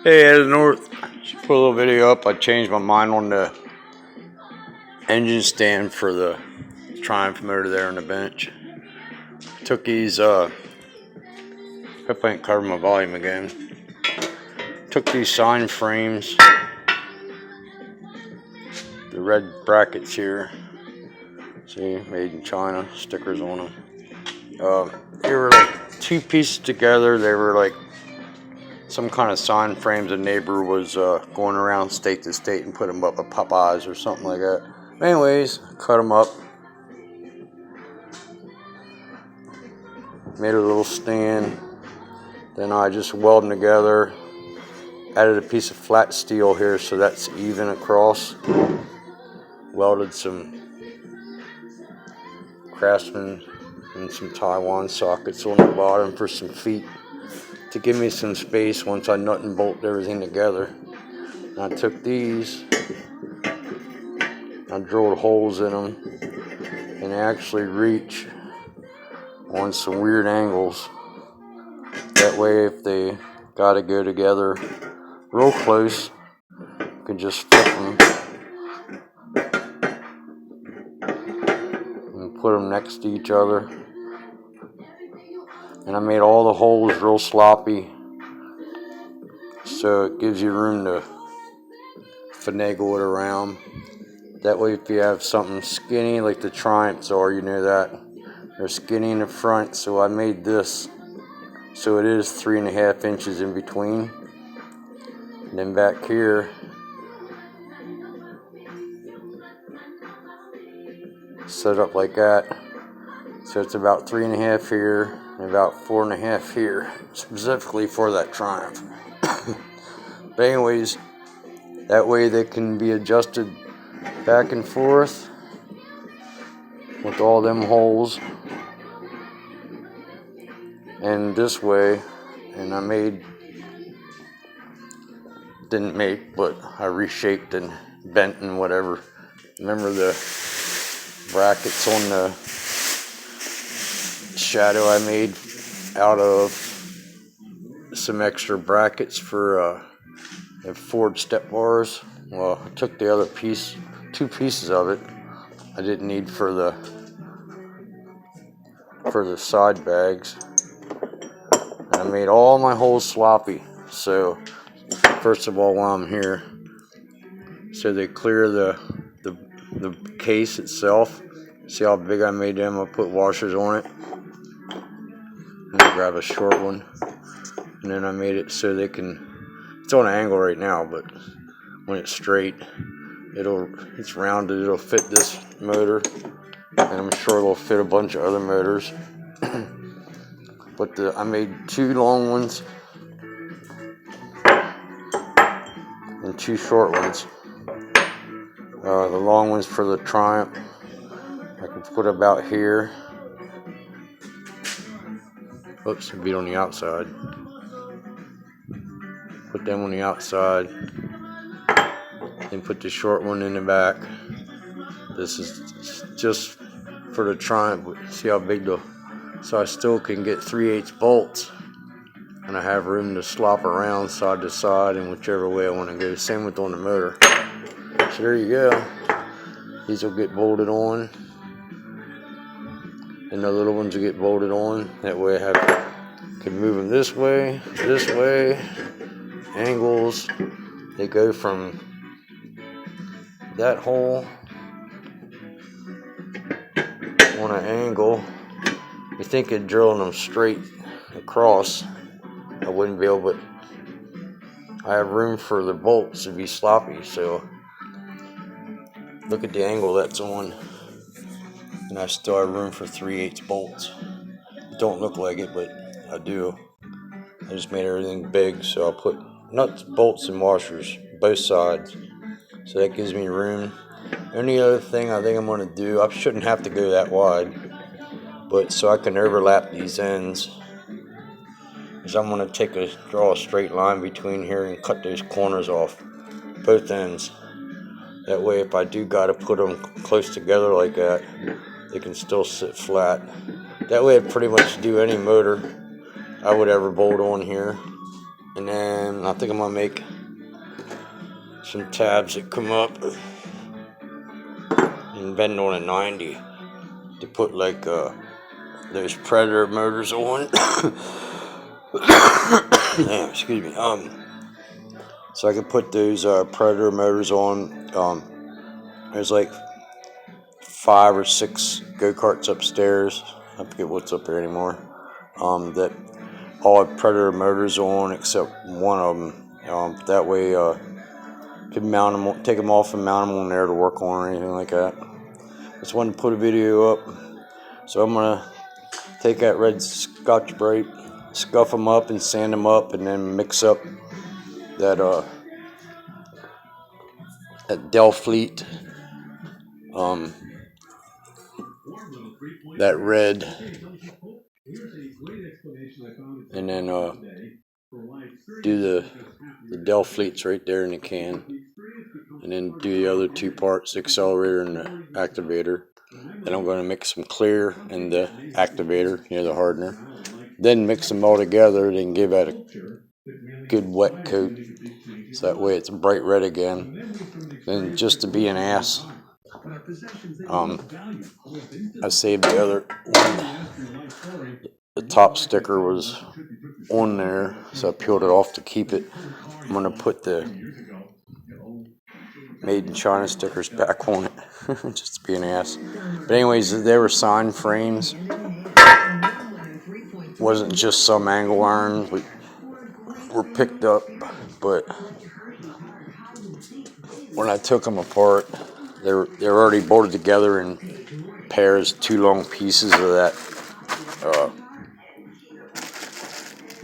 Hey, Ed North. Just put a little video up. I changed my mind on the engine stand for the Triumph motor there on the bench. Took these, hope I ain't covered my volume again. Took these sign frames, the red brackets here. See, made in China, stickers on them. They were like two pieces together. They were like some kind of sign frames. A neighbor was going around state to state and put them up at Popeyes or something like that. Anyways, cut them up. Made a little stand. Then I just welded them together. Added a piece of flat steel here so that's even across. Welded some Craftsman and some Taiwan sockets on the bottom for some feet to give me some space once I nut and bolt everything together. And I took these, I drilled holes in them, and they actually reach on some weird angles. That way, if they gotta go together real close, you can just flip them and put them next to each other. And I made all the holes real sloppy, so it gives you room to finagle it around. That way, if you have something skinny like the Triumphs are, you know that they're skinny in the front. So I made this so it is 3.5 inches in between. And then back here, set up like that. So it's about 3.5 here and about 4.5 here, specifically for that Triumph. But anyways, that way they can be adjusted back and forth with all them holes. And this way, and but I reshaped and bent and whatever. Remember the brackets on the Shadow I made out of some extra brackets for Ford step bars? Well, I took the other piece, 2 pieces of it I didn't need for the side bags. And I made all my holes sloppy. So first of all, while I'm here, so they clear the case itself. See how big I made them? I put washers on it. And I grab a short one, and then I made it so they can. It's on an angle right now, but when it's straight, it's rounded. It'll fit this motor, and I'm sure it'll fit a bunch of other motors. But I made 2 long ones and 2 short ones. The long ones for the Triumph, I can put about here. Oops, beat on the outside. Put them on the outside. Then put the short one in the back. This is just for the Triumph. See how big so I still can get 3/8 bolts. And I have room to slop around side to side and whichever way I want to go. Same with on the motor. So there you go. These will get bolted on. And the little ones will get bolted on. That way can move them this way, angles. They go from that hole on an angle. You think of drilling them straight across, I wouldn't be able, but I have room for the bolts to be sloppy. So look at the angle that's on. And I still have room for 3/8 bolts. It don't look like it, but I do. I just made everything big, so I'll put nuts, bolts, and washers both sides. So that gives me room. Only other thing I think I'm going to do, I shouldn't have to go that wide, but so I can overlap these ends, is I'm going to draw a straight line between here and cut those corners off, both ends. That way, if I do got to put them close together like that, they can still sit flat. That way, I'd pretty much do any motor I would ever bolt on here. And then I think I'm gonna make some tabs that come up and bend on a 90 to put like those Predator motors on. Yeah, excuse me. So I can put those Predator motors on. There's like 5 or 6 go-karts upstairs. I forget what's up there anymore. That all have Predator motors on except one of them. That way, can mount them, take them off and mount them on there to work on or anything like that. Just wanted to put a video up. So I'm gonna take that red Scotch-Brite, scuff them up and sand them up, and then mix up that Delfleet, that red, and then do the Delfleets right there in the can, and then do the other 2 parts, the accelerator and the activator. Then I'm going to mix some clear and the activator, the hardener. Then mix them all together and give that a good wet coat, so that way it's bright red again. Then just to be an ass, I saved the other one. The top sticker was on there, so I peeled it off to keep it. I'm going to put the Made in China stickers back on it, just to be an ass. But anyways, they were sign frames. Wasn't just some angle irons were picked up, but when I took them apart, they were already bolted together in pairs, 2 long pieces of that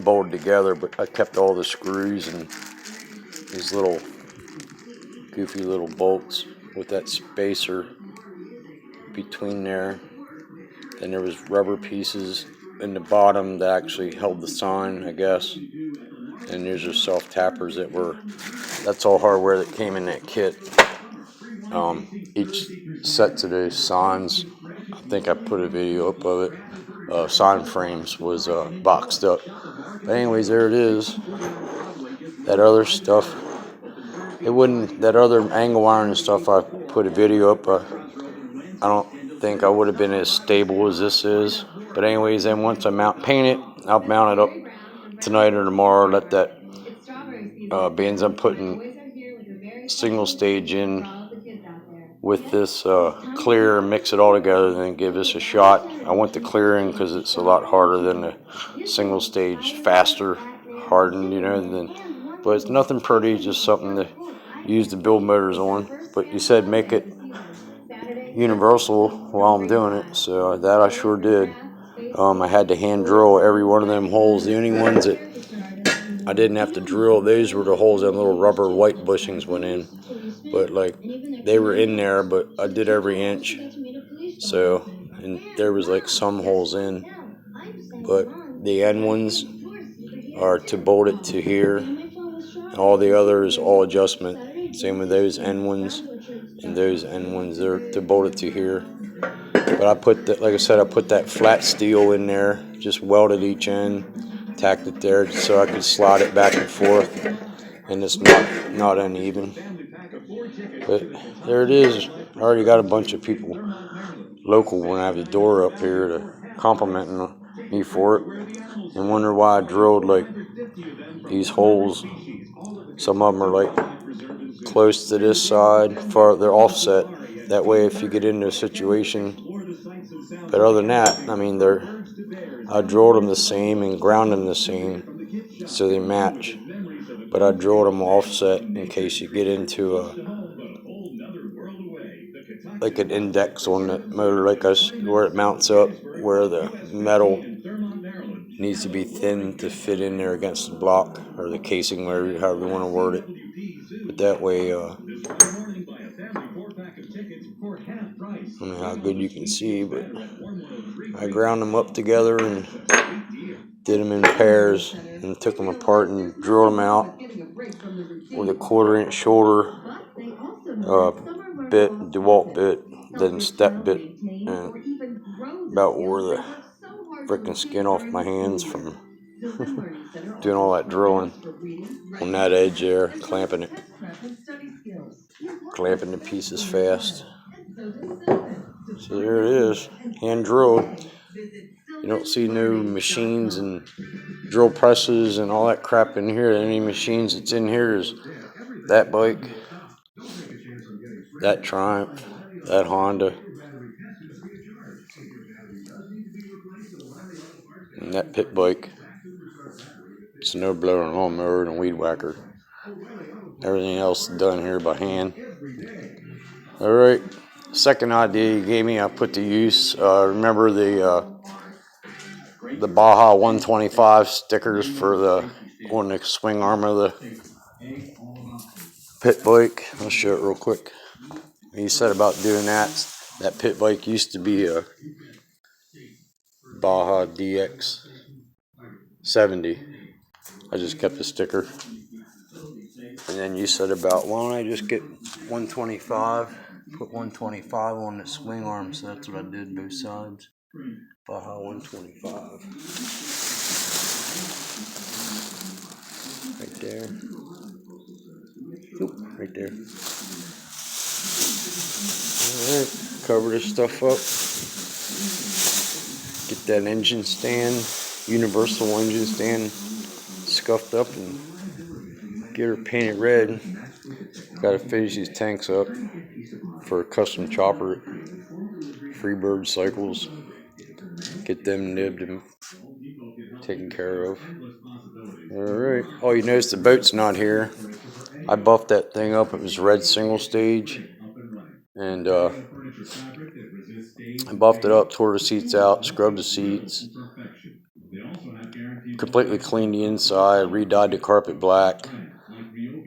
bolted together. But I kept all the screws and these little goofy little bolts with that spacer between there. Then there was rubber pieces in the bottom that actually held the sign, I guess. And there's just self tappers that's all hardware that came in that kit. Each set of those signs, I think I put a video up of it, sign frames was boxed up. But anyways, there it is. That other stuff, that other angle iron and stuff, I put a video up. I don't think I would have been as stable as this is. But anyways, then once I paint it, I'll mount it up tonight or tomorrow. Let that beans I'm putting single stage in with this clear, mix it all together, and then give this a shot. I went the clear in because it's a lot harder than the single stage, faster, hardened, but it's nothing pretty, just something to use to build motors on. But you said make it universal while I'm doing it, so that I sure did. I had to hand drill every one of them holes. The only ones that I didn't have to drill, those were the holes that little rubber white bushings went in. But like, they were in there, but I did every inch. So, and there was like some holes in, but the end ones are to bolt it to here. And all the others, all adjustment. Same with those end ones and those end ones, they're to bolt it to here. But I put that, like I said, I put that flat steel in there, just welded each end, tacked it there so I could slide it back and forth, and it's not uneven. But there it is. I already got a bunch of people local when I have the door up here to complimenting me for it and wonder why I drilled like these holes. Some of them are like close to this side, they're offset. That way, if you get into a situation, but other than that, I mean, I drilled them the same and ground them the same, so they match. But I drilled them offset in case you get into like an index on the motor, like us, where it mounts up, where the metal needs to be thin to fit in there against the block or the casing, however you want to word it. But that way, I don't know how good you can see, but I ground them up together and did them in pairs and took them apart and drilled them out with a 1/4 inch shoulder bit, DeWalt bit, then step bit, and about wore the freaking skin off my hands from Doing all that drilling on that edge there, clamping it. Clamping the pieces fast. So there it is, hand drilled. You don't see no machines and drill presses and all that crap in here. The only machines that's in here is that bike, that Triumph, that Honda, and that pit bike, snow blower and lawnmower and a weed whacker. Everything else done here by hand. All right, second idea you gave me, I put to use. Remember the Baja 125 stickers for on the swing arm of the pit bike. I'll show it real quick. He said about doing that. That pit bike used to be a Baja DX 70. I just kept the sticker. And then you said about, why don't I just get 125, put 125 on the swing arm. So that's what I did, both sides. Baja 125. Right there. Oop, right there. Alright, cover this stuff up. Get that engine stand, universal engine stand, scuffed up and get her painted red. Gotta finish these tanks up for a custom chopper at Freebird Cycles. Get them nibbed and taken care of. Alright. Oh, you notice the boat's not here. I buffed that thing up. It was red single stage. And I buffed it up, tore the seats out, scrubbed the seats, completely cleaned the inside, re-dyed the carpet black,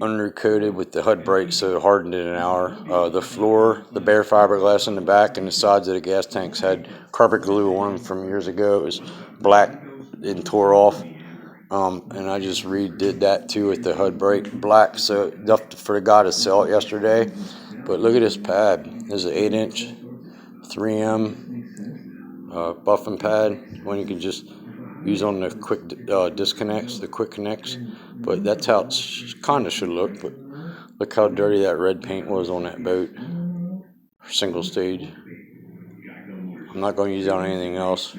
undercoated with the HUD Bright so it hardened in an hour. The floor, the bare fiberglass in the back and the sides of the gas tanks had carpet glue on them from years ago. It was black and tore off. And I just redid that too with the HUD Bright black, so enough for the guy to sell it yesterday. But look at this pad. This is an 8-inch 3M buffing pad, one you can just use on the quick disconnects, the quick connects. But that's how it kind of should look. But look how dirty that red paint was on that boat. Single stage. I'm not going to use it on anything else,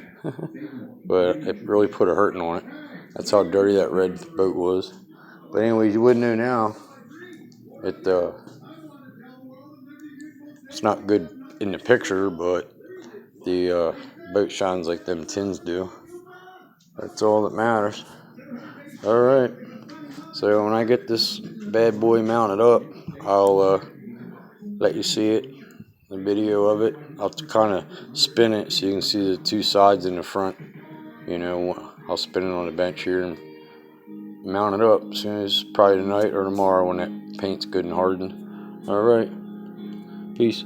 but it really put a hurting on it. That's how dirty that red boat was. But anyways, you wouldn't know now. It's not good in the picture, but the boat shines like them tins do. That's all that matters. Alright, so when I get this bad boy mounted up, I'll let you see it, the video of it. I'll kind of spin it so you can see the two sides in the front. You know, I'll spin it on the bench here and mount it up as soon as probably tonight or tomorrow when that paint's good and hardened. Alright, peace.